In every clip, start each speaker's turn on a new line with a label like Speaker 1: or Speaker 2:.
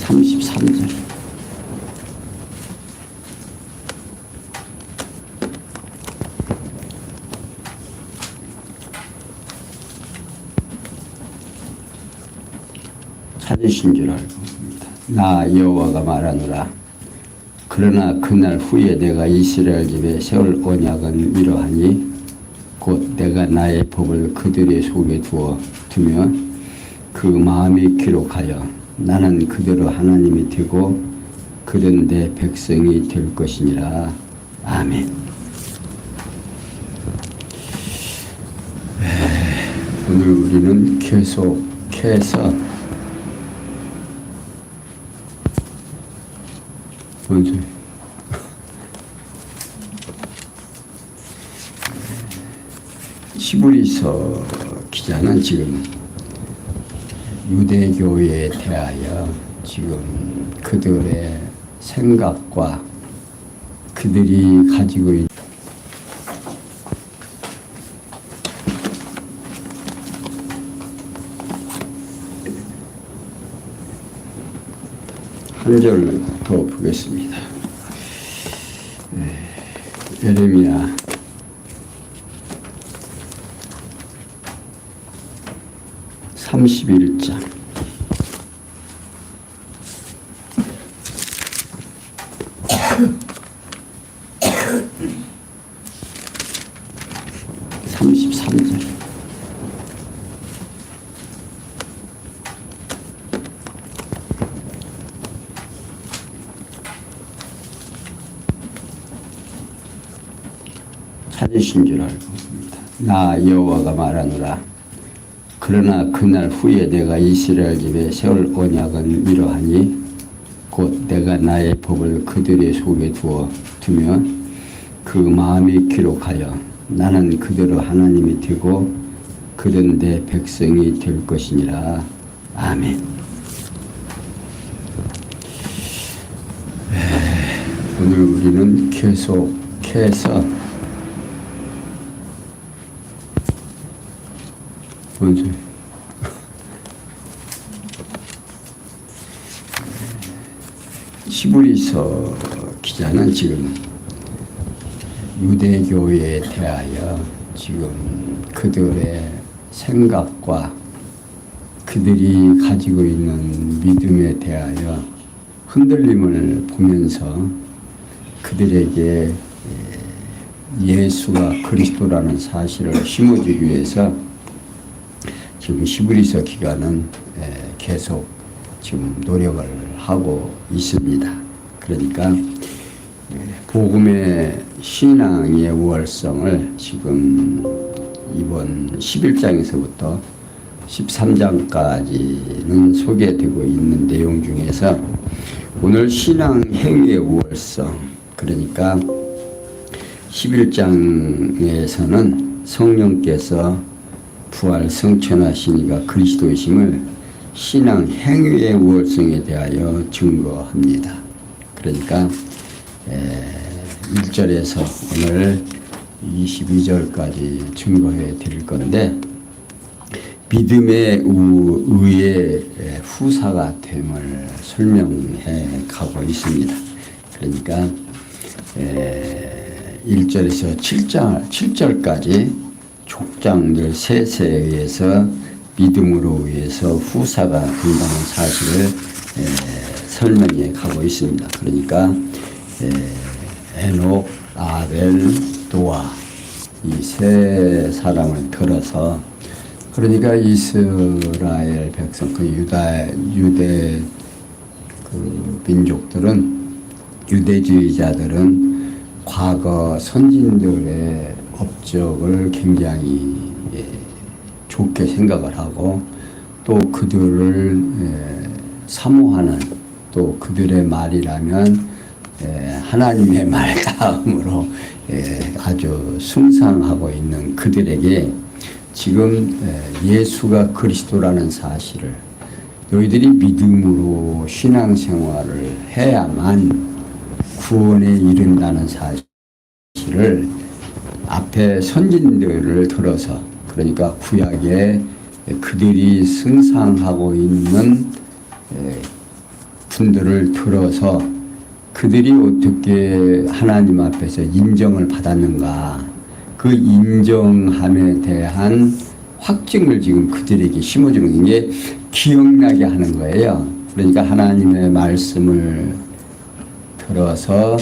Speaker 1: 33절. 찾으신 줄 알고 있습니다. 나 여호와가 말하노라. 그러나 그날 후에 내가 이스라엘 집에 세울 언약은 이러하니 곧 내가 나의 법을 그들의 속에 두며 그 마음에 기록하여 나는 그대로 하나님이 되고 그들은 내 백성이 될 것이니라. 아멘. 오늘 우리는 계속해서 먼저 히브리서 기자는 지금 유대교에 대하여 지금 그들의 생각과 그들이 가지고 있는 한 절 더 보겠습니다. 예레미야 31장 33절. 찾으신 줄 알고 있습니다. 나 여호와가 말하노라. 그러나 그날 후에 내가 이스라엘 집에 세울 언약은 이러하니 곧 내가 나의 법을 그들의 속에 두며 그 마음에 기록하여 나는 그대로 하나님이 되고 그들은 내 백성이 될 것이니라. 아멘. 오늘 우리는 계속해서 먼저 히브리서 기자는 지금 유대교에 대하여 지금 그들의 생각과 그들이 가지고 있는 믿음에 대하여 흔들림을 보면서 그들에게 예수가 그리스도라는 사실을 심어주기 위해서 지금 히브리서 기관은 계속 지금 노력을 하고 있습니다. 그러니까 복음의 신앙의 우월성을 지금 이번 11장에서부터 13장까지는 소개되고 있는 내용 중에서 오늘 신앙 행위의 우월성, 그러니까 11장에서는 성령께서 부활 성천하시니가 그리스도이심을 신앙 행위의 우월성에 대하여 증거합니다. 그러니까 1절에서 오늘 22절까지 증거해 드릴 건데, 믿음의 의의 후사가 됨을 설명해 가고 있습니다. 그러니까 1절에서 7절까지 족장들 셋에 의해서 믿음으로 의해서 후사가 된다는 사실을 설명해 가고 있습니다. 그러니까 에녹, 아벨, 노아 이 세 사람을 들어서, 그러니까 이스라엘 백성 유대 민족들은, 유대주의자들은 과거 선진들의 업적을 굉장히 좋게 생각을 하고 또 그들을 사모하는, 또 그들의 말이라면 하나님의 말 다음으로 아주 숭상하고 있는 그들에게 지금 예수가 그리스도라는 사실을, 너희들이 믿음으로 신앙생활을 해야만 구원에 이른다는 사실을 앞에 선진들을 들어서, 그러니까 구약에 그들이 승상하고 있는 분들을 들어서 그들이 어떻게 하나님 앞에서 인정을 받았는가, 그 인정함에 대한 확증을 지금 그들에게 심어주는 게 기억나게 하는 거예요. 그러니까 하나님의 말씀을 들어서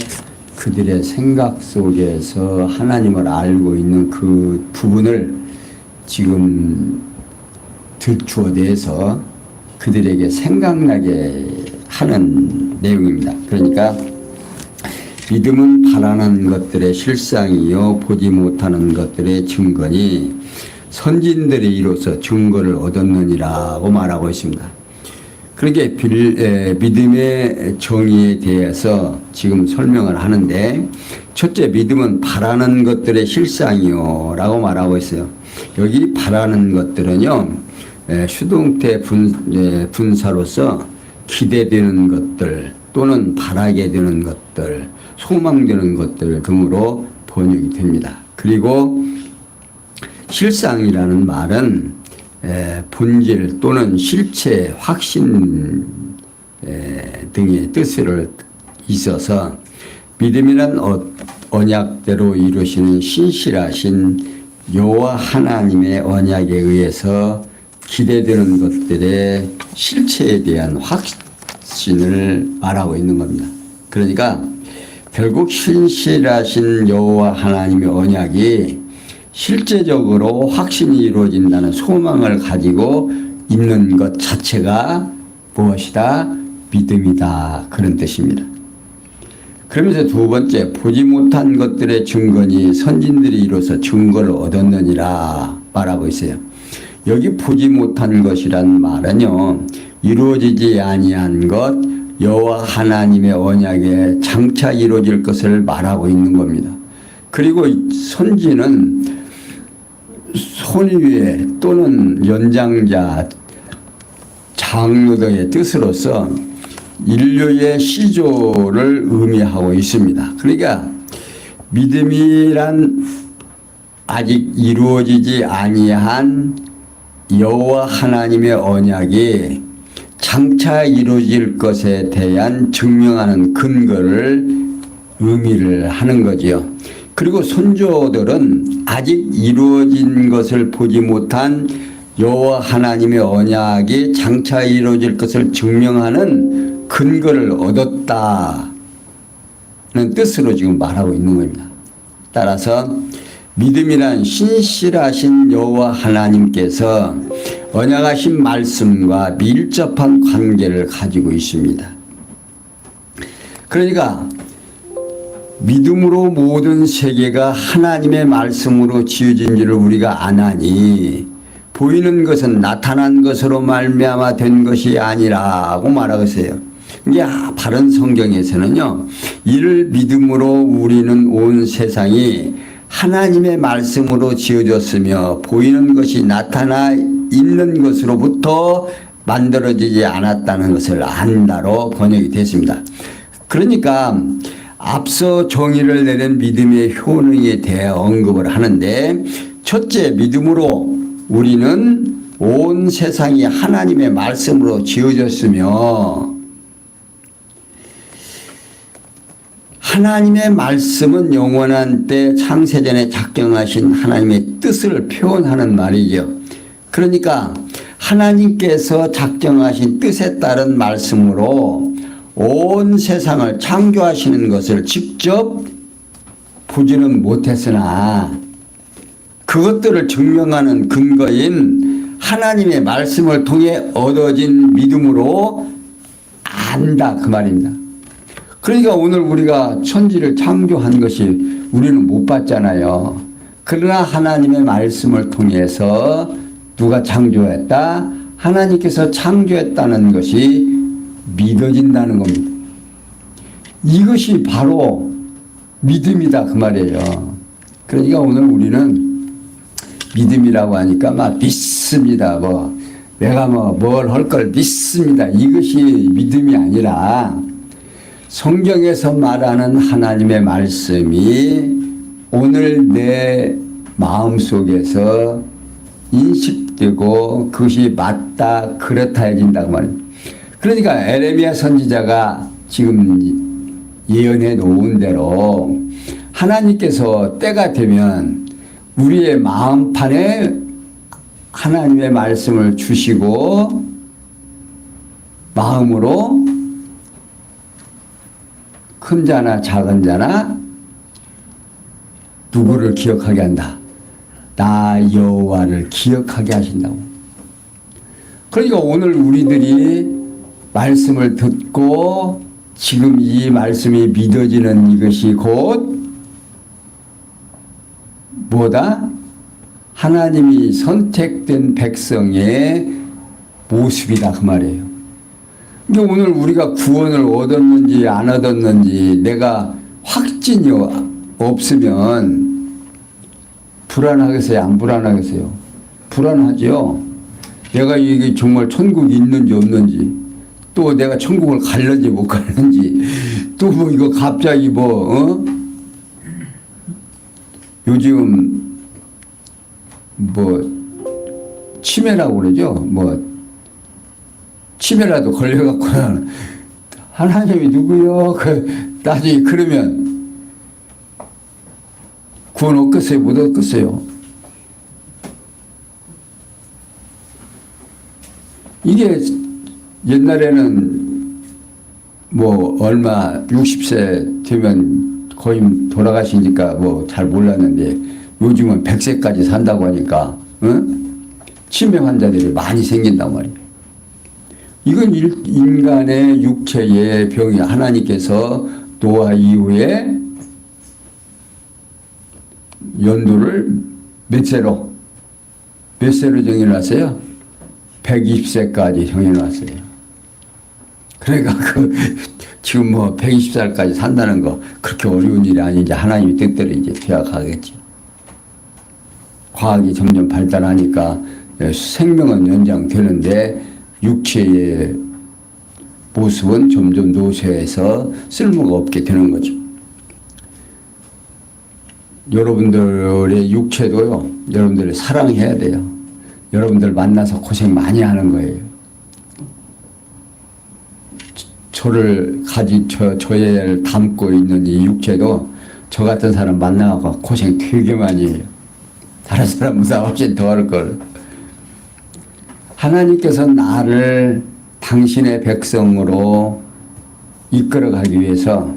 Speaker 1: 그들의 생각 속에서 하나님을 알고 있는 그 부분을 지금 들추어내서 그들에게 생각나게 하는 내용입니다. 그러니까 믿음은 바라는 것들의 실상이요 보지 못하는 것들의 증거니 선진들이 이로써 증거를 얻었느니라고 말하고 있습니다. 그렇게 믿음의 정의에 대해서 지금 설명을 하는데, 첫째, 믿음은 바라는 것들의 실상이요 라고 말하고 있어요. 여기 바라는 것들은요, 수동태 분사로서 기대되는 것들 또는 바라게 되는 것들, 소망되는 것들 등으로 번역이 됩니다. 그리고 실상이라는 말은 본질 또는 실체, 확신 등의 뜻을 있어서 믿음이란 언약대로 이루시는 신실하신 여호와 하나님의 언약에 의해서 기대되는 것들의 실체에 대한 확신을 말하고 있는 겁니다. 그러니까 결국 신실하신 여호와 하나님의 언약이 실제적으로 확신이 이루어진다는 소망을 가지고 있는 것 자체가 무엇이다? 믿음이다. 그런 뜻입니다. 그러면서 두 번째, 보지 못한 것들의 증거니 선진들이 이로써 증거를 얻었느니라 말하고 있어요. 여기 보지 못한 것이란 말은요, 이루어지지 아니한 것, 여호와 하나님의 언약에 장차 이루어질 것을 말하고 있는 겁니다. 그리고 선지는 손위에 또는 연장자, 장로들의 뜻으로서 인류의 시조를 의미하고 있습니다. 그러니까 믿음이란 아직 이루어지지 아니한 여호와 하나님의 언약이 장차 이루어질 것에 대한 증명하는 근거를 의미를 하는 거지요. 그리고 선조들은 아직 이루어진 것을 보지 못한 여호와 하나님의 언약이 장차 이루어질 것을 증명하는 근거를 얻었다는 뜻으로 지금 말하고 있는 겁니다. 따라서 믿음이란 신실하신 여호와 하나님께서 언약하신 말씀과 밀접한 관계를 가지고 있습니다. 그러니까 믿음으로 모든 세계가 하나님의 말씀으로 지어진 줄을 우리가 아나니 보이는 것은 나타난 것으로 말미암아 된 것이 아니라고 말하고 있어요. 이게 바른 성경에서는요, 이를 믿음으로 우리는 온 세상이 하나님의 말씀으로 지어졌으며 보이는 것이 나타나 있는 것으로부터 만들어지지 않았다는 것을 안다로 번역이 됐습니다. 그러니까 앞서 정의를 내린 믿음의 효능에 대해 언급을 하는데, 첫째, 믿음으로 우리는 온 세상이 하나님의 말씀으로 지어졌으며 하나님의 말씀은 영원한 때 창세전에 작정하신 하나님의 뜻을 표현하는 말이죠. 그러니까 하나님께서 작정하신 뜻에 따른 말씀으로 온 세상을 창조하시는 것을 직접 보지는 못했으나 그것들을 증명하는 근거인 하나님의 말씀을 통해 얻어진 믿음으로 안다, 그 말입니다. 그러니까 오늘 우리가 천지를 창조한 것이 우리는 못 봤잖아요. 그러나 하나님의 말씀을 통해서 누가 창조했다? 하나님께서 창조했다는 것이 믿어진다는 겁니다. 이것이 바로 믿음이다, 그 말이에요. 그러니까 오늘 우리는 믿음이라고 하니까 막 믿습니다. 내가 뭘 할 걸 믿습니다. 이것이 믿음이 아니라 성경에서 말하는 하나님의 말씀이 오늘 내 마음속에서 인식되고 그것이 맞다, 그렇다 해진다고 말입니다. 그러니까 에레미야 선지자가 지금 예언해 놓은 대로 하나님께서 때가 되면 우리의 마음판에 하나님의 말씀을 주시고 마음으로 큰 자나 작은 자나 누구를 기억하게 한다. 나 여호와를 기억하게 하신다고. 그러니까 오늘 우리들이 말씀을 듣고 지금 이 말씀이 믿어지는 이것이 곧 뭐다? 하나님이 선택된 백성의 모습이다 그 말이에요. 그러니까 오늘 우리가 구원을 얻었는지 안 얻었는지 내가 확신이 없으면 불안하겠어요? 안 불안하겠어요? 불안하죠. 내가 이게 정말 천국이 있는지 없는지, 또 내가 천국을 갈는지 못 갈는지, 또 뭐 이거 갑자기 요즘 치매라고 그러죠. 치매라도 걸려갖고 하나님이 누구요? 나중에 그러면 구원 얻겠어요? 못 얻겠어요? 이게 옛날에는 얼마 60세 되면 거의 돌아가시니까 잘 몰랐는데 요즘은 100세까지 산다고 하니까 치매 환자들이 많이 생긴단 말이에요. 이건 인간의 육체의 병이 하나님께서 노아 이후에 연도를 몇 세로 정해놨어요? 120세까지 정해놨어요. 그러니까 지금 120살까지 산다는 거 그렇게 어려운 일이 아닌지 하나님의 뜻대로 이제 되어가겠지. 과학이 점점 발달하니까 생명은 연장되는데 육체의 모습은 점점 노쇠해서 쓸모가 없게 되는 거죠. 여러분들의 육체도요, 여러분들이 사랑해야 돼요. 여러분들 만나서 고생 많이 하는 거예요. 저를 담고 있는 이 육체도 저 같은 사람 만나고 고생 되게 많이 해요. 다른 사람보다 훨씬 더 할 걸. 하나님께서 나를 당신의 백성으로 이끌어가기 위해서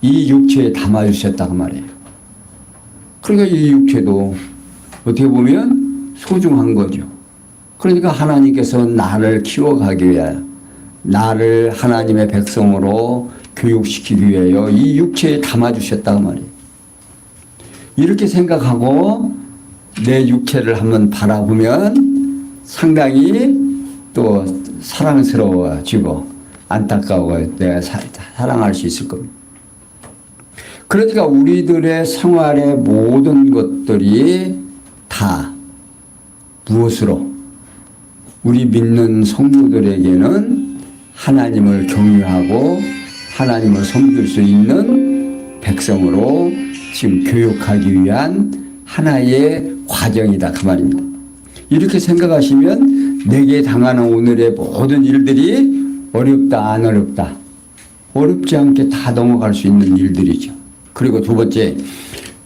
Speaker 1: 이 육체에 담아주셨다고 말이에요. 그러니까 이 육체도 어떻게 보면 소중한 거죠. 그러니까 하나님께서 나를 키워가기 위하여 나를 하나님의 백성으로 교육시키기 위하여 이 육체에 담아주셨다고 말이에요. 이렇게 생각하고 내 육체를 한번 바라보면 상당히 또 사랑스러워지고 안타까워 내가 사랑할 수 있을 겁니다. 그러니까 우리들의 생활의 모든 것들이 다 무엇으로 우리 믿는 성도들에게는 하나님을 경외하고 하나님을 섬길 수 있는 백성으로 지금 교육하기 위한 하나의 과정이다 그 말입니다. 이렇게 생각하시면 내게 당하는 오늘의 모든 일들이 어렵다 안 어렵다 어렵지 않게 다 넘어갈 수 있는 일들이죠. 그리고 두 번째,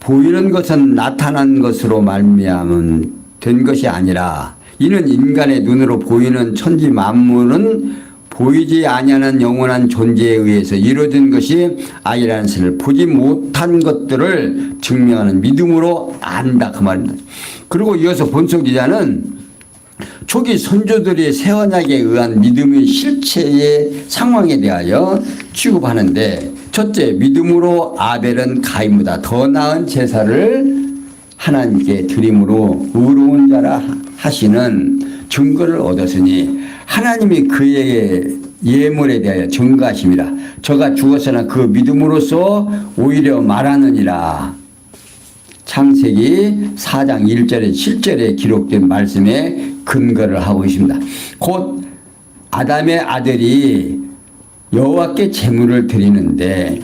Speaker 1: 보이는 것은 나타난 것으로 말미암은 된 것이 아니라 이는 인간의 눈으로 보이는 천지 만물은 보이지 아니하는 영원한 존재에 의해서 이루어진 것이 아니라는 것을 보지 못한 것들을 증명하는 믿음으로 안다 그 말입니다. 그리고 이어서 본서 기자는 초기 선조들의 새 언약에 의한 믿음의 실체의 상황에 대하여 취급하는데, 첫째, 믿음으로 아벨은 가인보다 더 나은 제사를 하나님께 드림으로 의로운 자라 하시는 증거를 얻었으니 하나님이 그의 예물에 대하여 증거하심이라. 저가 죽었으나 그 믿음으로써 오히려 말하느니라. 창세기 4장 1절에 7절에 기록된 말씀에 근거를 하고 있습니다. 곧 아담의 아들이 여호와께 제물을 드리는데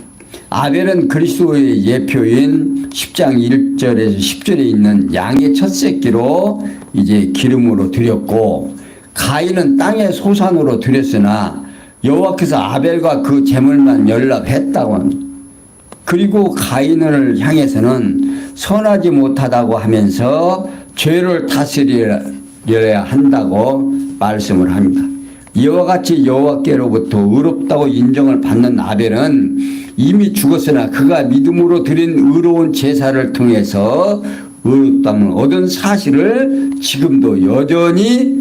Speaker 1: 아벨은 그리스도의 예표인 10장 1절에서 10절에 있는 양의 첫 새끼로 이제 기름으로 드렸고, 가인은 땅의 소산으로 드렸으나 여호와께서 아벨과 그 제물만 연락했다고 합니다. 그리고 가인을 향해서는 선하지 못하다고 하면서 죄를 다스려야 한다고 말씀을 합니다. 이와 같이 여호와께로부터 의롭다고 인정을 받는 아벨은 이미 죽었으나 그가 믿음으로 드린 의로운 제사를 통해서 의롭다함을 얻은 사실을 지금도 여전히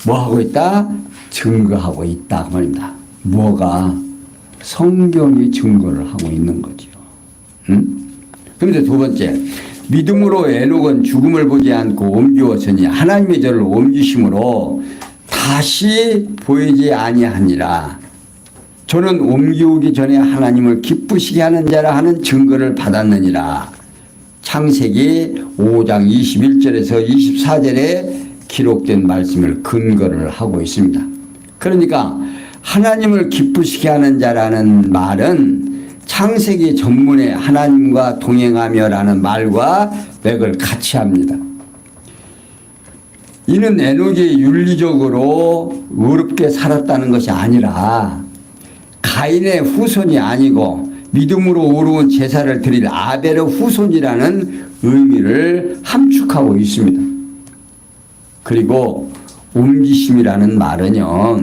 Speaker 1: 뭐하고 있다? 증거하고 있다 말입니다. 뭐가? 성경이 증거를 하고 있는 거죠. 그런데 두 번째, 믿음으로 에녹은 죽음을 보지 않고 옮기었으니 하나님의 저를 옮기심으로 다시 보이지 아니하니라. 저는 옮기오기 전에 하나님을 기쁘시게 하는 자라 하는 증거를 받았느니라. 창세기 5장 21절에서 24절에 기록된 말씀을 근거를 하고 있습니다. 그러니까 하나님을 기쁘시게 하는 자라는 말은 창세기 전문에 하나님과 동행하며라는 말과 맥을 같이 합니다. 이는 에녹이 윤리적으로 의롭게 살았다는 것이 아니라 가인의 후손이 아니고 믿음으로 의로운 제사를 드릴 아벨의 후손이라는 의미를 함축하고 있습니다. 그리고 옮기심이라는 말은요,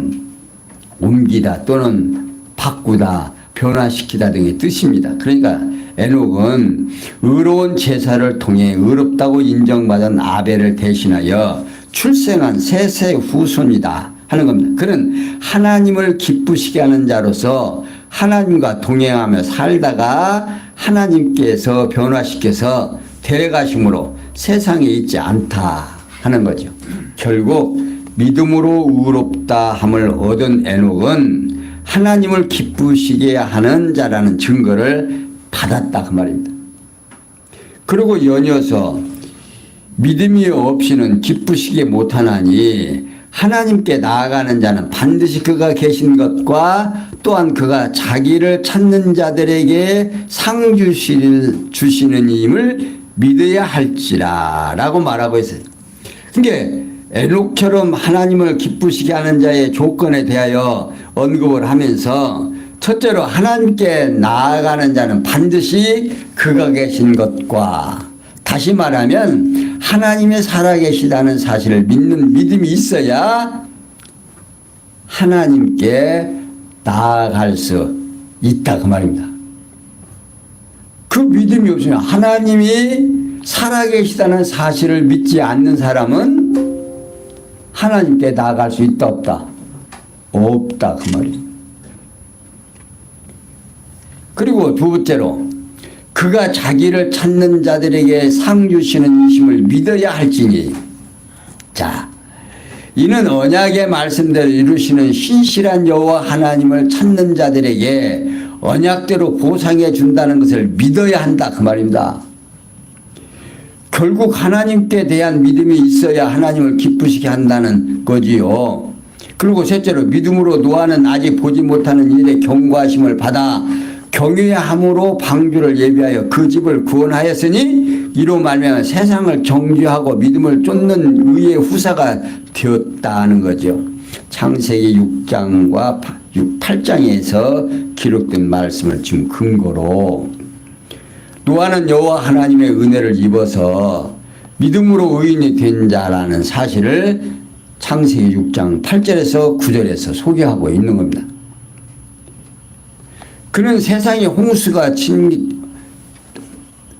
Speaker 1: 옮기다 또는 바꾸다, 변화시키다 등의 뜻입니다. 그러니까 에녹은 의로운 제사를 통해 의롭다고 인정받은 아벨을 대신하여 출생한 셋의 후손이다 하는 겁니다. 그는 하나님을 기쁘시게 하는 자로서 하나님과 동행하며 살다가 하나님께서 변화시켜서 데려가심으로 세상에 있지 않다 하는 거죠. 결국 믿음으로 의롭다 함을 얻은 에녹은 하나님을 기쁘시게 하는 자라는 증거를 받았다 그 말입니다. 그리고 연이어서 믿음이 없이는 기쁘시게 못하나니 하나님께 나아가는 자는 반드시 그가 계신 것과 또한 그가 자기를 찾는 자들에게 상 주시는 임을 믿어야 할지라 라고 말하고 있어요. 그러니까 에녹처럼 하나님을 기쁘시게 하는 자의 조건에 대하여 언급을 하면서 첫째로 하나님께 나아가는 자는 반드시 그가 계신 것과 다시 말하면 하나님이 살아계시다는 사실을 믿는 믿음이 있어야 하나님께 나아갈 수 있다 그 말입니다. 그 믿음이 없으면 하나님이 살아계시다는 사실을 믿지 않는 사람은 하나님께 나아갈 수 있다 없다? 없다 그 말이에요. 그리고 두 번째로 그가 자기를 찾는 자들에게 상 주시는 이심을 믿어야 할지니, 자, 이는 언약의 말씀대로 이루시는 신실한 여호와 하나님을 찾는 자들에게 언약대로 보상해 준다는 것을 믿어야 한다 그 말입니다. 결국 하나님께 대한 믿음이 있어야 하나님을 기쁘시게 한다는 거지요. 그리고 셋째로 믿음으로 노아는 아직 보지 못하는 일에 경고하심을 받아 경외함으로 방주를 예비하여 그 집을 구원하였으니 이로 말미암아 세상을 정죄하고 믿음을 쫓는 의의 후사가 되었다는 거죠. 창세기 6장과 8장에서 기록된 말씀을 지금 근거로 노아는 여호와 하나님의 은혜를 입어서 믿음으로 의인이 된 자라는 사실을 창세기 6장 8절에서 9절에서 소개하고 있는 겁니다. 그는 세상에 홍수가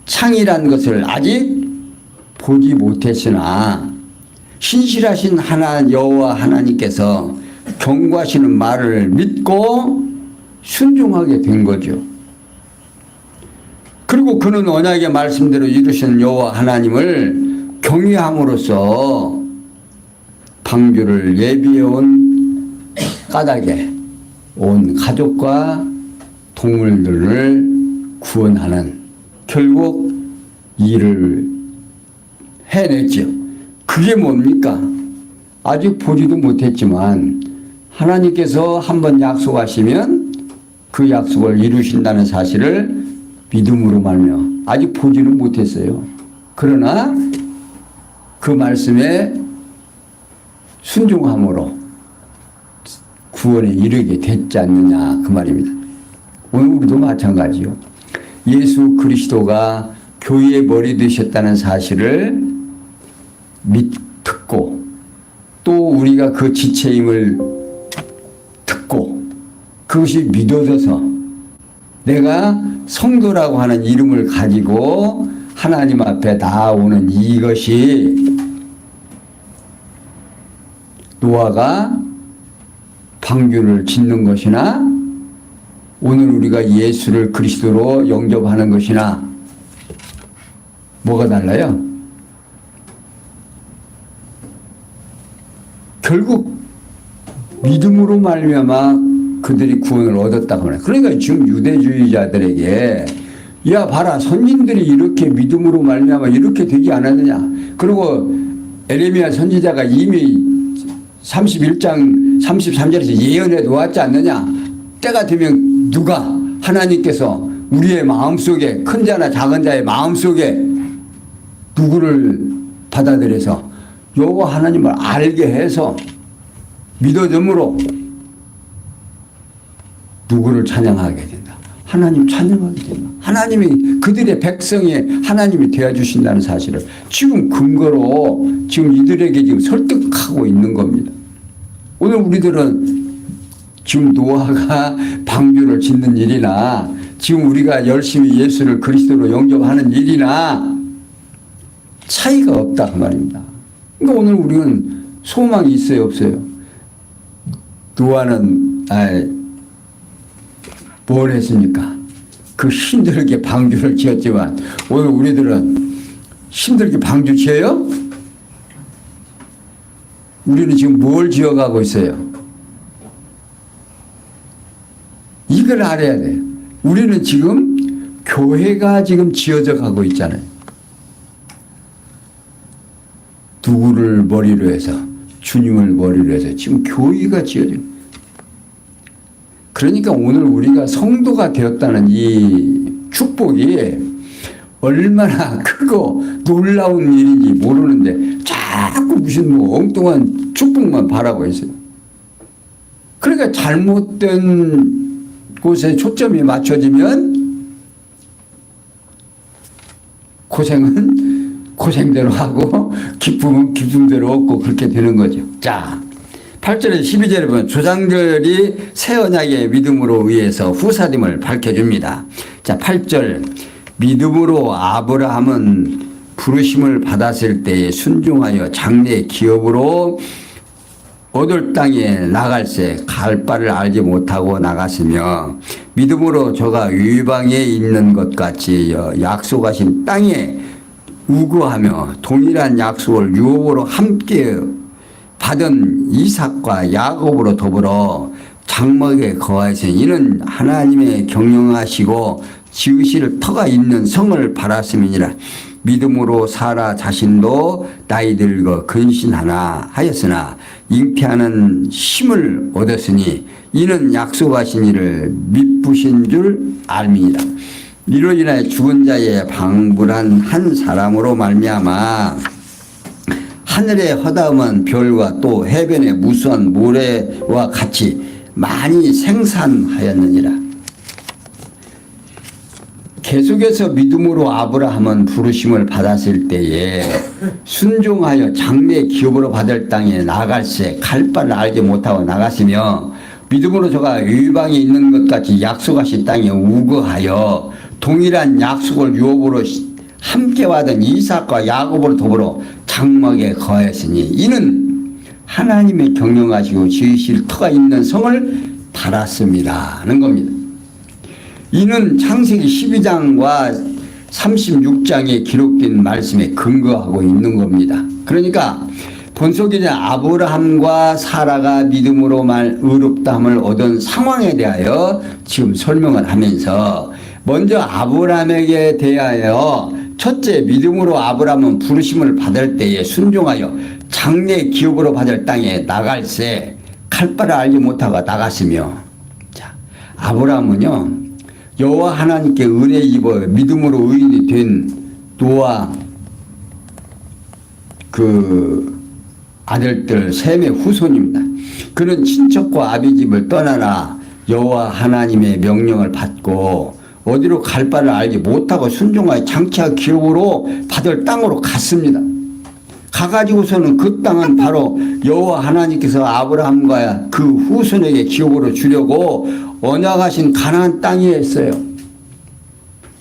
Speaker 1: 창이란 것을 아직 보지 못했으나 신실하신 여호와 하나님께서 경고하시는 말을 믿고 순종하게 된 거죠. 그리고 그는 언약의 말씀대로 이루신 여호와 하나님을 경외함으로써 방주를 예비해온 까닭에 온 가족과 동물들을 구원하는 결국 일을 해냈죠. 그게 뭡니까? 아직 보지도 못했지만 하나님께서 한번 약속하시면 그 약속을 이루신다는 사실을 믿음으로 말며 아직 보지는 못했어요. 그러나 그 말씀에 순종함으로 구원에 이르게 됐지 않느냐 그 말입니다. 오늘 우리도 마찬가지요. 예수 그리스도가 교회의 머리 되셨다는 사실을 듣고 또 우리가 그 지체임을 듣고 그것이 믿어져서 내가 성도라고 하는 이름을 가지고 하나님 앞에 나아오는 이것이 노아가 방주를 짓는 것이나 오늘 우리가 예수를 그리스도로 영접하는 것이나 뭐가 달라요? 결국 믿음으로 말미암아 그들이 구원을 얻었다고 하네. 그러니까 지금 유대주의자들에게 야 봐라 선진들이 이렇게 믿음으로 말미암아 이렇게 되지 않았느냐. 그리고 에레미야 선지자가 이미 31장 33절에서 예언해 놓았지 않느냐. 때가 되면 누가 하나님께서 우리의 마음속에 큰 자나 작은 자의 마음속에 누구를 받아들여서 여호와 하나님을 알게 해서 믿어줌으로 누구를 찬양하게 된다. 하나님 찬양하게 된다. 하나님이 그들의 백성이 하나님이 되어주신다는 사실을 지금 근거로 지금 이들에게 지금 설득하고 있는 겁니다. 오늘 우리들은 지금 노아가 방주를 짓는 일이나 지금 우리가 열심히 예수를 그리스도로 영접하는 일이나 차이가 없다 그 말입니다. 그러니까 오늘 우리는 소망이 있어요 없어요? 노아는 뭘 했습니까? 그 힘들게 방주를 지었지만 오늘 우리들은 힘들게 방주 지어요? 우리는 지금 뭘 지어가고 있어요? 이걸 알아야 돼요. 우리는 지금 교회가 지금 지어져 가고 있잖아요. 누구를 머리로 해서 주님을 머리로 해서 지금 교회가 지어져. 그러니까 오늘 우리가 성도가 되었다는 이 축복이 얼마나 크고 놀라운 일인지 모르는데 자꾸 무슨 뭐 엉뚱한 축복만 바라고 있어요. 그러니까 잘못된 곳에 초점이 맞춰지면 고생은 고생대로 하고 기쁨은 기쁨대로 얻고 그렇게 되는 거죠. 자, 8절에 12절에 보면 조상들이 새 언약의 믿음으로 의해서 후사됨을 밝혀줍니다. 자, 8절 믿음으로 아브라함은 부르심을 받았을 때에 순종하여 장래 기업으로 얻을 땅에 나갈새 갈 바를 알지 못하고 나갔으며 믿음으로 저가 위방에 있는 것 같이 약속하신 땅에 우거하며 동일한 약속을 유업으로 함께 받은 이삭과 야곱으로 더불어 장막에 거하시니 이는 하나님의 경영하시고 지으실 터가 있는 성을 바랐음이니라. 믿음으로 사라 자신도 나이 들고 근신하나 하였으나 잉태하는 힘을 얻었으니 이는 약속하신 이를 미쁘신 줄 알미니라. 이로 인하여 죽은 자의 방불한 한 사람으로 말미암아 하늘의 허다음은 별과 또 해변의 무수한 모래와 같이 많이 생산하였느니라. 계속해서 믿음으로 아브라함은 부르심을 받았을 때에 순종하여 장래 기업으로 받을 땅에 나갈새 갈 바를 알지 못하고 나갔으며 믿음으로 저가 위방에 있는 것 같이 약속하신 땅에 우거하여 동일한 약속을 유업으로 함께 받은 이삭과 야곱으로 더불어 장막에 거하였으니 이는 하나님의 경영하시고 지으실 터가 있는 성을 바랐습니다 하는 겁니다. 이는 창세기 12장과 36장에 기록된 말씀에 근거하고 있는 겁니다. 그러니까 본속에는 아브라함과 사라가 믿음으로 의롭다함을 얻은 상황에 대하여 지금 설명을 하면서 먼저 아브라함에게 대하여 첫째 믿음으로 아브라함은 부르심을 받을 때에 순종하여 장래 기업으로 받을 땅에 나갈새 갈 바를 알지 못하고 나갔으며 자, 아브라함은요 여호와 하나님께 은혜 입어 믿음으로 의인이 된 노아 그 아들들 셈의 후손입니다. 그는 친척과 아비집을 떠나나 여호와 하나님의 명령을 받고 어디로 갈 바를 알지 못하고 순종하여 장차 기업으로 받을 땅으로 갔습니다. 가가지고서는 그 땅은 바로 여호와 하나님께서 아브라함과 그 후손에게 기업으로 주려고 언약하신 가나안 땅이었어요.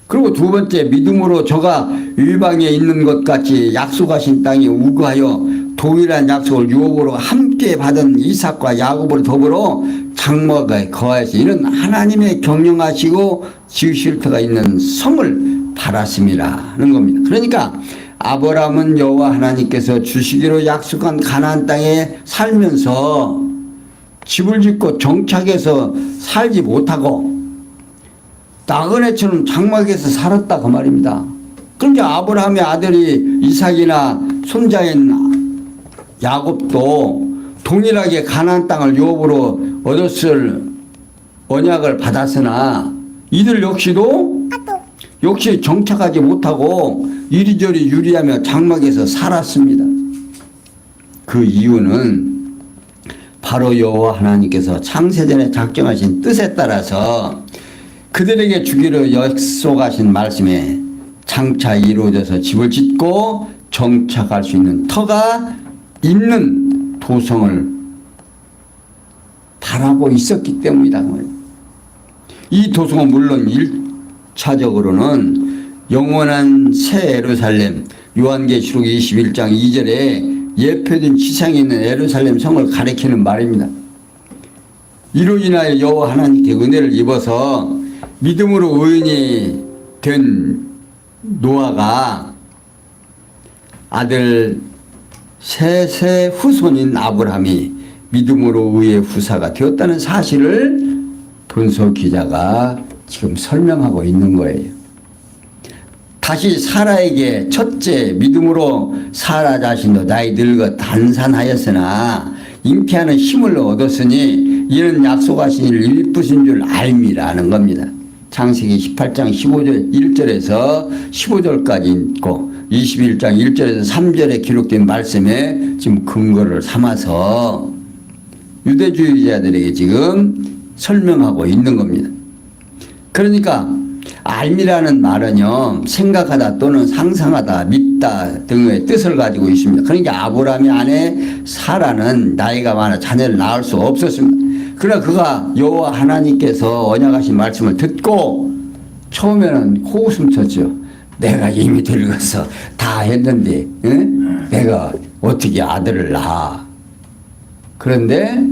Speaker 1: 그리고 두 번째, 믿음으로 저가 일방에 있는 것 같이 약속하신 땅에 우거하여 동일한 약속을 유업으로 함께 받은 이삭과 야곱을 더불어 장막에 거하여서 이는 하나님의 경영하시고 지으실 터가 있는 성을 팔았음이라는 겁니다. 그러니까 아브라함은 여호와 하나님께서 주시기로 약속한 가나안 땅에 살면서 집을 짓고 정착해서 살지 못하고 나그네처럼 장막에서 살았다 그 말입니다. 그러니까 아브라함의 아들이 이삭이나 손자인 야곱도 동일하게 가나안 땅을 유업으로 얻었을 언약을 받았으나 이들 역시 정착하지 못하고 이리저리 유리하며 장막에서 살았습니다. 그 이유는 바로 여호와 하나님께서 창세전에 작정하신 뜻에 따라서 그들에게 주기로 약속하신 말씀에 장차 이루어져서 집을 짓고 정착할 수 있는 터가 있는 도성을 바라고 있었기 때문이다. 이 도성은 물론 1차적으로는 영원한 새 예루살렘, 요한계시록 21장 2절에 예표된 지상에 있는 예루살렘 성을 가리키는 말입니다. 이로 인하여 여호와 하나님께 은혜를 입어서 믿음으로 의인이 된 노아가 아들 셋의 후손인 아브라함이 믿음으로 의의 후사가 되었다는 사실을 본서 기자가 지금 설명하고 있는 거예요. 다시 사라에게 첫째 믿음으로 사라 자신도 나이 늙어 단산하였으나 잉태하는 힘을 얻었으니 이는 약속하신 이를 일부신 줄 알미라는 겁니다. 창세기 18장 15절 1절에서 15절까지 있고 21장 1절에서 3절에 기록된 말씀에 지금 근거를 삼아서 유대주의자들에게 지금 설명하고 있는 겁니다. 그러니까 알미라는 말은요, 생각하다 또는 상상하다, 믿다 등의 뜻을 가지고 있습니다. 그러니까 아브라함의 아내 사라는 나이가 많아 자녀를 낳을 수 없었습니다. 그러나 그가 여호와 하나님께서 언약하신 말씀을 듣고 처음에는 코웃음 쳤죠. 내가 이미 늙어서 다 했는데 내가 어떻게 아들을 낳아. 그런데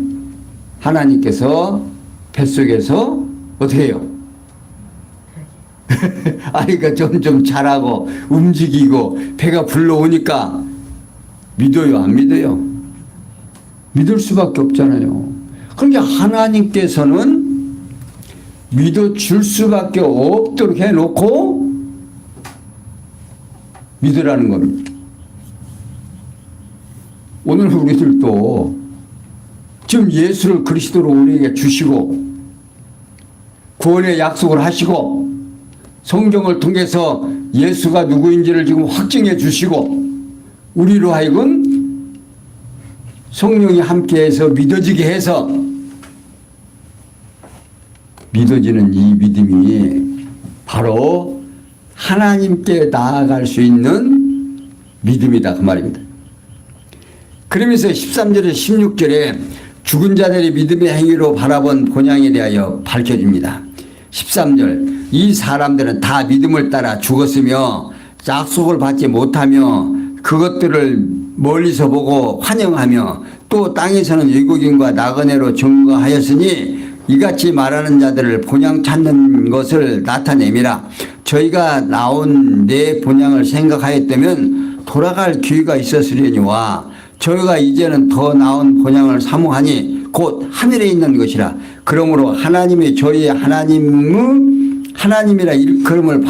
Speaker 1: 하나님께서 뱃속에서 어떻게 해요? 아이가 점점 자라고 움직이고 배가 불러오니까 믿어요, 안 믿어요? 믿을 수밖에 없잖아요. 그러니까 하나님께서는 믿어줄 수밖에 없도록 해놓고 믿으라는 겁니다. 오늘 우리들도 지금 예수를 그리스도로 우리에게 주시고 구원의 약속을 하시고 성경을 통해서 예수가 누구인지를 지금 확증해 주시고 우리로 하여금 성령이 함께해서 믿어지게 해서 믿어지는 이 믿음이 바로 하나님께 나아갈 수 있는 믿음이다 그 말입니다. 그러면서 13절에 16절에 죽은 자들이 믿음의 행위로 바라본 본향에 대하여 밝혀집니다. 13절 이 사람들은 다 믿음을 따라 죽었으며 약속을 받지 못하며 그것들을 멀리서 보고 환영하며 또 땅에서는 외국인과 나그네로 증거하였으니 이같이 말하는 자들을 본향 찾는 것을 나타내미라. 저희가 나온 내 본향을 생각하였다면 돌아갈 기회가 있었으려니와 저희가 이제는 더 나은 본향을 사모하니 곧 하늘에 있는 것이라. 그러므로 하나님이 저희의 하나님이라 일컬음을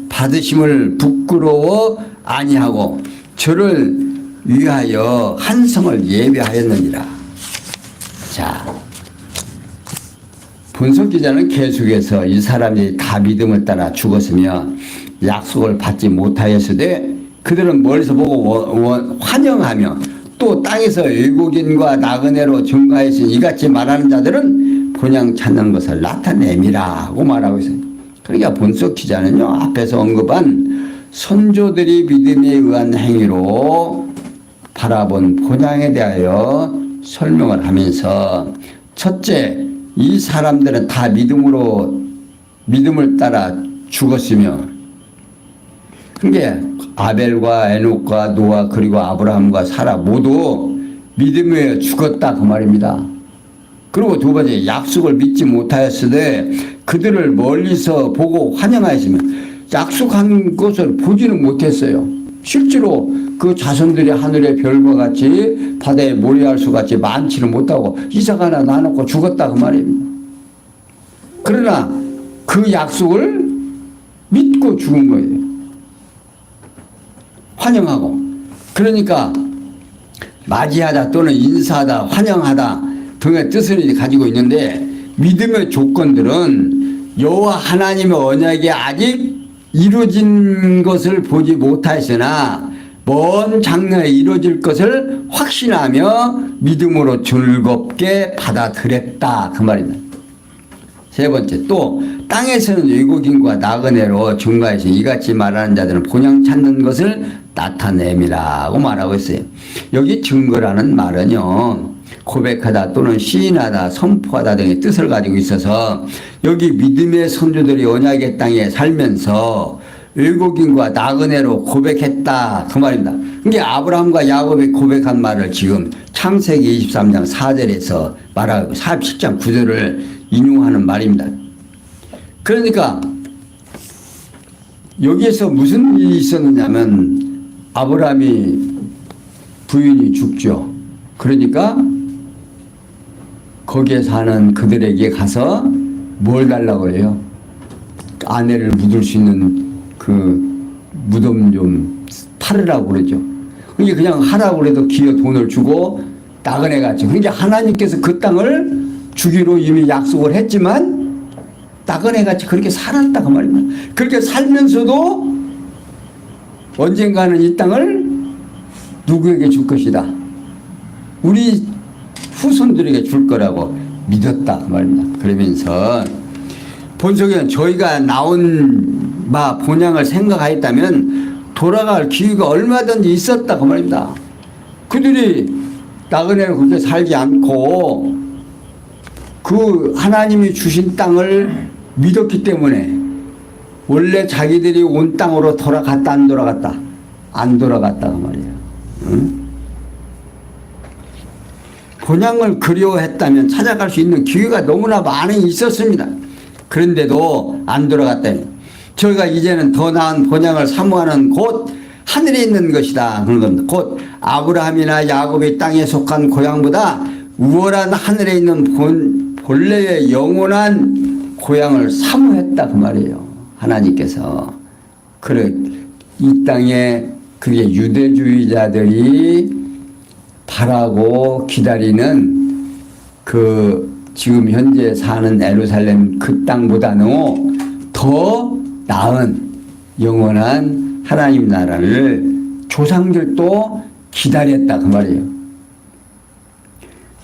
Speaker 1: 받으심을 부끄러워 아니하고 저를 위하여 한 성을 예배하였느니라. 자, 본서 기자는 계속해서 이 사람이 다 믿음을 따라 죽었으며 약속을 받지 못하였으되 그들은 멀리서 보고 환영하며 또 땅에서 외국인과 나그네로 증가했으니 이같이 말하는 자들은 본향 찾는 것을 나타냄이라고 말하고 있어요. 그러니까 본석 기자는요, 앞에서 언급한 선조들이 믿음에 의한 행위로 바라본 본향에 대하여 설명을 하면서, 첫째, 이 사람들은 다 믿음을 따라 죽었으며, 그게 아벨과 에녹과 노아 그리고 아브라함과 사라 모두 믿음에 죽었다 그 말입니다. 그리고 두 번째, 약속을 믿지 못하였으되 그들을 멀리서 보고 환영하였으며, 약속한 것을 보지는 못했어요. 실제로 그 자손들이 하늘의 별과 같이 바다의 모래알수 같이 많지는 못하고 이삭 하나 나놓고 죽었다 그 말입니다. 그러나 그 약속을 믿고 죽은 거예요. 환영하고. 그러니까 맞이하다 또는 인사하다, 환영하다 등의 뜻을 가지고 있는데, 믿음의 조건들은 여호와 하나님의 언약이 아직 이루어진 것을 보지 못하였으나 먼 장래에 이루어질 것을 확신하며 믿음으로 즐겁게 받아들였다 그 말입니다. 세 번째, 또 땅에서는 외국인과 나그네로 증가해서 이같이 말하는 자들은 본향 찾는 것을 나타냄이라고 말하고 있어요. 여기 증거라는 말은요, 고백하다 또는 시인하다, 선포하다 등의 뜻을 가지고 있어서, 여기 믿음의 선조들이 언약의 땅에 살면서 외국인과 나그네로 고백했다 그 말입니다. 이게 아브라함과 야곱이 고백한 말을 지금 창세기 23장 4절에서 말하고 47장 9절을 인용하는 말입니다. 그러니까 여기에서 무슨 일이 있었느냐면, 아브라함이 부인이 죽죠. 그러니까 거기에 사는 그들에게 가서 뭘 달라고 해요? 아내를 묻을 수 있는 그 무덤 좀 팔으라고 그러죠. 그러니까 그냥 하라고 그래도 기어 돈을 주고 나그네 갔죠. 그러니까 하나님께서 그 땅을 주기로 이미 약속을 했지만 나그네 같이 그렇게 살았다 그 말입니다. 그렇게 살면서도 언젠가는 이 땅을 누구에게 줄 것이다, 우리 후손들에게 줄 거라고 믿었다 그 말입니다. 그러면서 본석에는 저희가 나온 바 본향을 생각하였다면 돌아갈 기회가 얼마든지 있었다 그 말입니다. 그들이 나그네로 그렇게 살지 않고 그 하나님이 주신 땅을 믿었기 때문에, 원래 자기들이 온 땅으로 돌아갔다 안 돌아갔다? 안 돌아갔다 그 말이에요. 응? 본향을 그리워했다면 찾아갈 수 있는 기회가 너무나 많이 있었습니다. 그런데도 안 돌아갔다. 저희가 이제는 더 나은 본향을 사모하는 곳 하늘에 있는 것이다 그런 겁니다. 곧 아브라함이나 야곱이 땅에 속한 고향보다 우월한 하늘에 있는 본래의 영원한 고향을 사모했다 그 말이에요. 하나님께서. 그래, 이 땅에 그게 유대주의자들이 바라고 기다리는 그 지금 현재 사는 예루살렘 그 땅보다는 더 나은 영원한 하나님 나라를 조상들도 기다렸다 그 말이에요.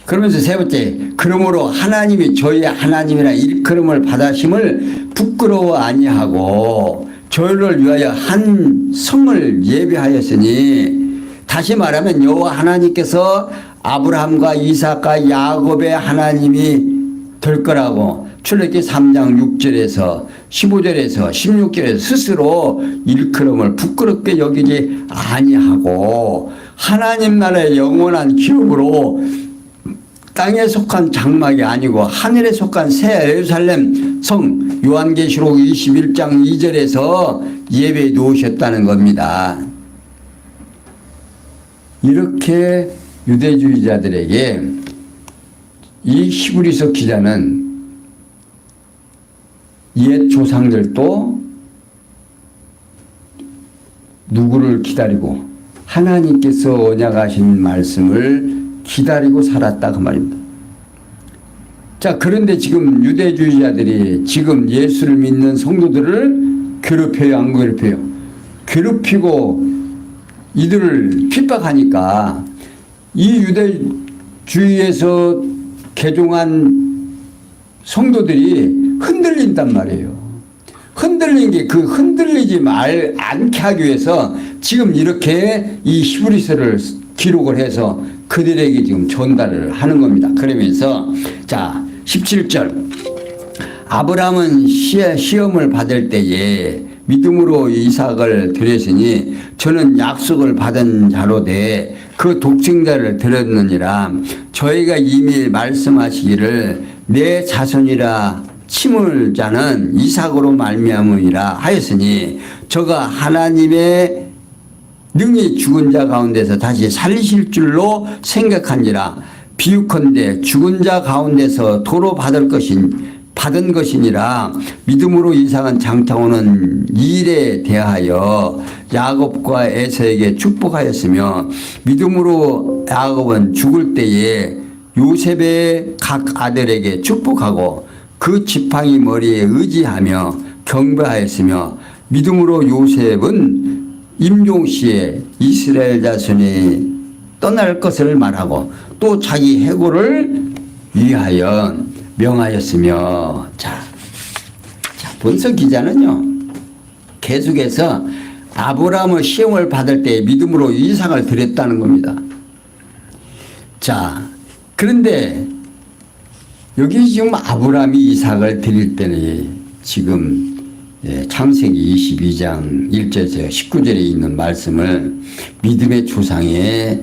Speaker 1: 그러면서 세 번째, 그러므로 하나님이 저희의 하나님이라 일컬음을 받아심을 부끄러워 아니하고 저희를 위하여 한 성을 예비하였으니, 다시 말하면 여호와 하나님께서 아브라함과 이삭과 야곱의 하나님이 될 거라고 출애굽기 3장 6절에서 15절에서 16절에서 스스로 일컬음을 부끄럽게 여기지 아니하고 하나님 나라의 영원한 기업으로 땅에 속한 장막이 아니고 하늘에 속한 새 예루살렘 성, 요한계시록 21장 2절에서 예배해 놓으셨다는 겁니다. 이렇게 유대주의자들에게 이 히브리서 기자는 옛 조상들도 누구를 기다리고 하나님께서 언약하신 말씀을 기다리고 살았다 그 말입니다. 자, 그런데 지금 유대주의자들이 지금 예수를 믿는 성도들을 괴롭혀요, 안 괴롭혀요? 괴롭히고 이들을 핍박하니까 이 유대주의에서 개종한 성도들이 흔들린단 말이에요. 흔들린 게 그 흔들리지 않게 하기 위해서 지금 이렇게 이 히브리서를 기록을 해서 그들에게 지금 전달을 하는 겁니다. 그러면서 자 17절 아브라함은 시험을 받을 때에 믿음으로 이삭을 드렸으니 저는 약속을 받은 자로되 그 독생자를 드렸느니라. 저희가 이미 말씀하시기를 내 자손이라 침을 자는 이삭으로 말미암으리라 하였으니 저가 하나님의 능히 죽은 자 가운데서 다시 살리실 줄로 생각한지라. 비유컨대 죽은 자 가운데서 도로 받은 것이니라. 믿음으로 이삭은 장차오는 일에 대하여 야곱과 에서에게 축복하였으며 믿음으로 야곱은 죽을 때에 요셉의 각 아들에게 축복하고 그 지팡이 머리에 의지하며 경배하였으며 믿음으로 요셉은 임종시에 이스라엘 자손이 떠날 것을 말하고 또 자기 해고를 위하여 명하였으며. 자, 본서 기자는요 계속해서 아브라함의 시험을 받을 때 믿음으로 이삭을 드렸다는 겁니다. 자, 그런데 여기 지금 아브라함이 이삭을 드릴 때는 지금 창세기 22장 1절에서 19절에 있는 말씀을 믿음의 조상에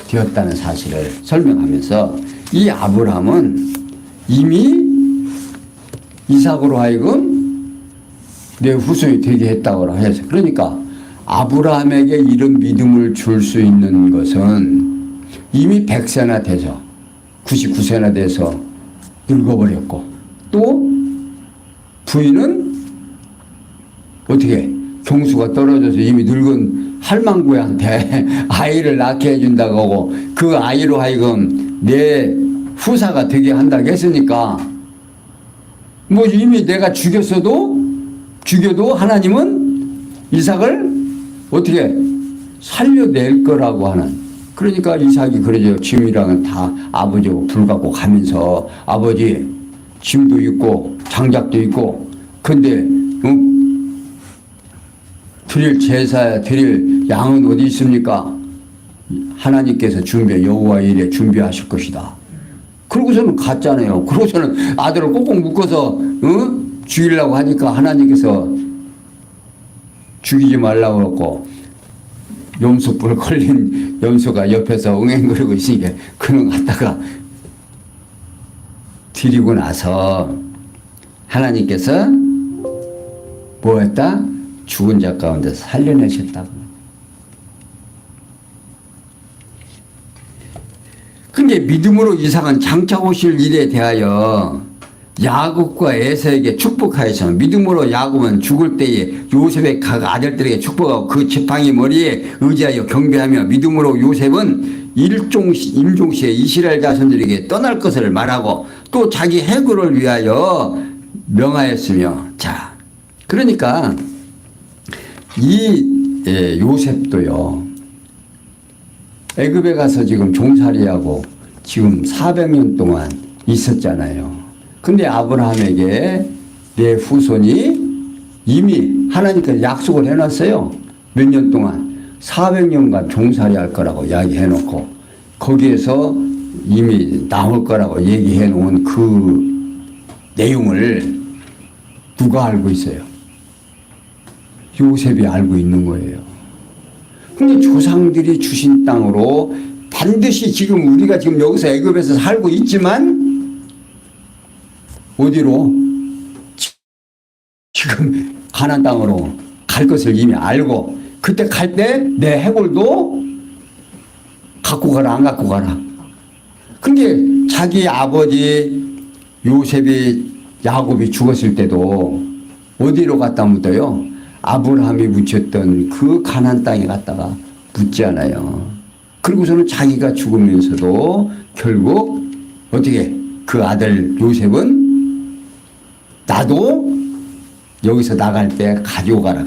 Speaker 1: 되었다는 사실을 설명하면서 이 아브라함은 이미 이삭으로 하여금 내 후손이 되게 했다고 해서 그러니까 아브라함에게 이런 믿음을 줄 수 있는 것은 이미 100세나 돼서 99세나 돼서 늙어버렸고 또 부인은 어떻게 경수가 떨어져서 이미 늙은 할망구한테 아이를 낳게 해준다고 하고 그 아이로 하여금 내 후사가 되게 한다고 했으니까 뭐 이미 내가 죽여도 하나님은 이삭을 어떻게 살려낼 거라고 하는. 그러니까 이삭이 그러죠. 짐이랑은 다 아버지하고 불 갖고 가면서 아버지 짐도 있고 장작도 있고 근데 드릴 제사 드릴 양은 어디 있습니까? 하나님께서 여호와 일에 준비하실 것이다. 그러고서는 갔잖아요. 그러고서는 아들을 꼭꼭 묶어서 죽이려고 하니까 하나님께서 죽이지 말라고 그러고 염소뿔 걸린 염소가 옆에서 응앵거리고 있으니까 그는 갖다가 드리고 나서 하나님께서 뭐 했다? 죽은 자 가운데서 살려내셨다고. 근데 믿음으로 이삭은 장차 오실 일에 대하여 야곱과 에서에게 축복하여서 믿음으로 야곱은 죽을 때에 요셉의 각 아들들에게 축복하고 그 지팡이 머리에 의지하여 경배하며 믿음으로 요셉은 임종시에 이스라엘 자손들에게 떠날 것을 말하고 또 자기 해고를 위하여 명하였으며. 자, 그러니까 이 요셉도요 애굽에 가서 지금 종살이하고 지금 400년 동안 있었잖아요. 근데 아브라함에게 내 후손이 이미 하나님께서 약속을 해놨어요. 몇 년 동안 400년간 종살이 할 거라고 이야기해놓고 거기에서 이미 나올 거라고 얘기해놓은 그 내용을 누가 알고 있어요? 요셉이 알고 있는 거예요. 근데 조상들이 주신 땅으로 반드시 지금 우리가 지금 여기서 애굽에서 살고 있지만 어디로? 지금 가나안 땅으로 갈 것을 이미 알고 그때 갈 때 내 해골도 갖고 가라 안 갖고 가라. 근데 자기 아버지 요셉이 야곱이 죽었을 때도 어디로 갖다 묻어요? 아브라함이 묻혔던 그 가나안 땅에 갔다가 묻잖아요. 그리고서는 자기가 죽으면서도 결국 어떻게 그 아들 요셉은 나도 여기서 나갈 때 가지고 가라.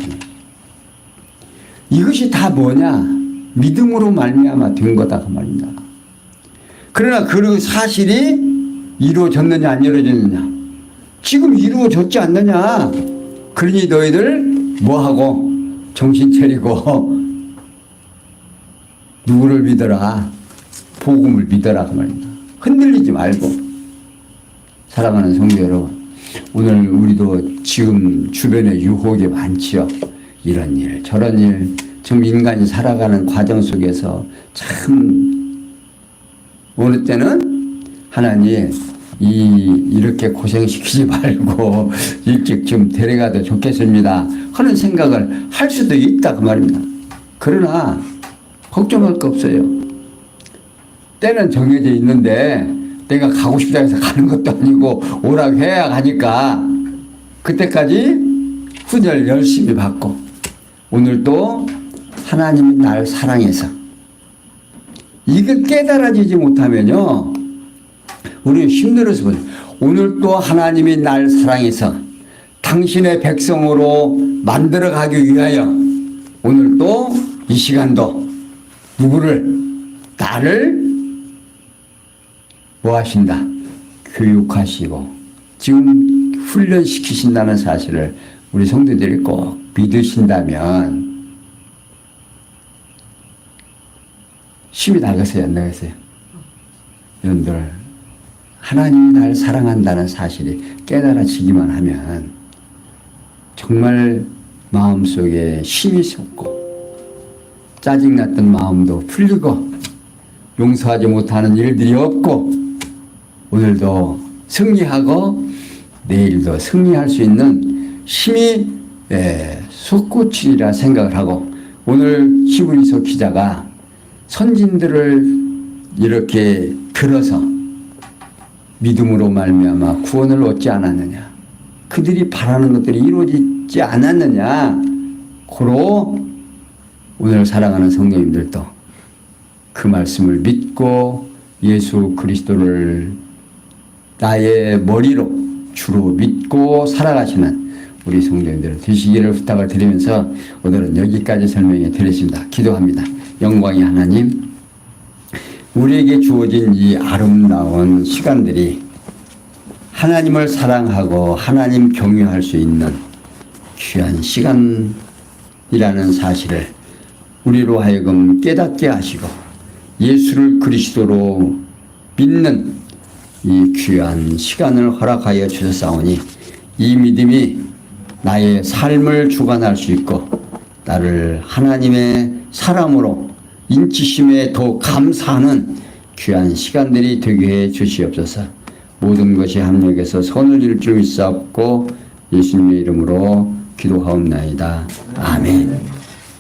Speaker 1: 이것이 다 뭐냐? 믿음으로 말미암아 된 거다 그 말입니다. 그러나 그 사실이 이루어졌느냐 안 이루어졌느냐? 지금 이루어졌지 않느냐? 그러니 너희들 뭐하고 정신 차리고 누구를 믿어라? 복음을 믿어라 그 말입니다. 흔들리지 말고. 사랑하는 성도 여러분, 오늘 우리도 지금 주변에 유혹이 많지요. 이런 일 저런 일, 지금 인간이 살아가는 과정 속에서 참 어느 때는 하나님 이렇게 고생시키지 말고 일찍 좀 데려가도 좋겠습니다 하는 생각을 할 수도 있다 그 말입니다. 그러나 걱정할 거 없어요. 때는 정해져 있는데 내가 가고 싶다 해서 가는 것도 아니고 오라고 해야 가니까 그때까지 훈련을 열심히 받고 오늘도 하나님이 날 사랑해서 이걸 깨달아지지 못하면요 우리 힘들어서 보세요. 오늘도 하나님이 날 사랑해서 당신의 백성으로 만들어가기 위하여 오늘도 이 시간도 누구를 나를 뭐 하신다? 교육하시고 지금 훈련시키신다는 사실을 우리 성도들이 꼭 믿으신다면 힘이 나겠어요? 안 나겠어요? 여러분들 하나님이 날 사랑한다는 사실이 깨달아지기만 하면 정말 마음속에 힘이 솟고 짜증났던 마음도 풀리고 용서하지 못하는 일들이 없고 오늘도 승리하고 내일도 승리할 수 있는 힘이 솟구치리라 생각을 하고 오늘 히브리서 기자가 선진들을 이렇게 들어서 믿음으로 말미암아 구원을 얻지 않았느냐 그들이 바라는 것들이 이루어지지 않았느냐 고로 오늘 사랑하는 성도님들도 그 말씀을 믿고 예수 그리스도를 나의 머리로 주로 믿고 살아가시는 우리 성도님들 되시기를 부탁을 드리면서 오늘은 여기까지 설명해 드렸습니다. 기도합니다. 영광의 하나님, 우리에게 주어진 이 아름다운 시간들이 하나님을 사랑하고 하나님 경외할 수 있는 귀한 시간이라는 사실을 우리로 하여금 깨닫게 하시고 예수를 그리스도로 믿는 이 귀한 시간을 허락하여 주셨사오니 이 믿음이 나의 삶을 주관할 수 있고 나를 하나님의 사람으로 인치심에 더 감사하는 귀한 시간들이 되게 해 주시옵소서. 모든 것이 합력해서 선을 이룰 줄 믿사옵고 예수님의 이름으로 기도하옵나이다. 아멘.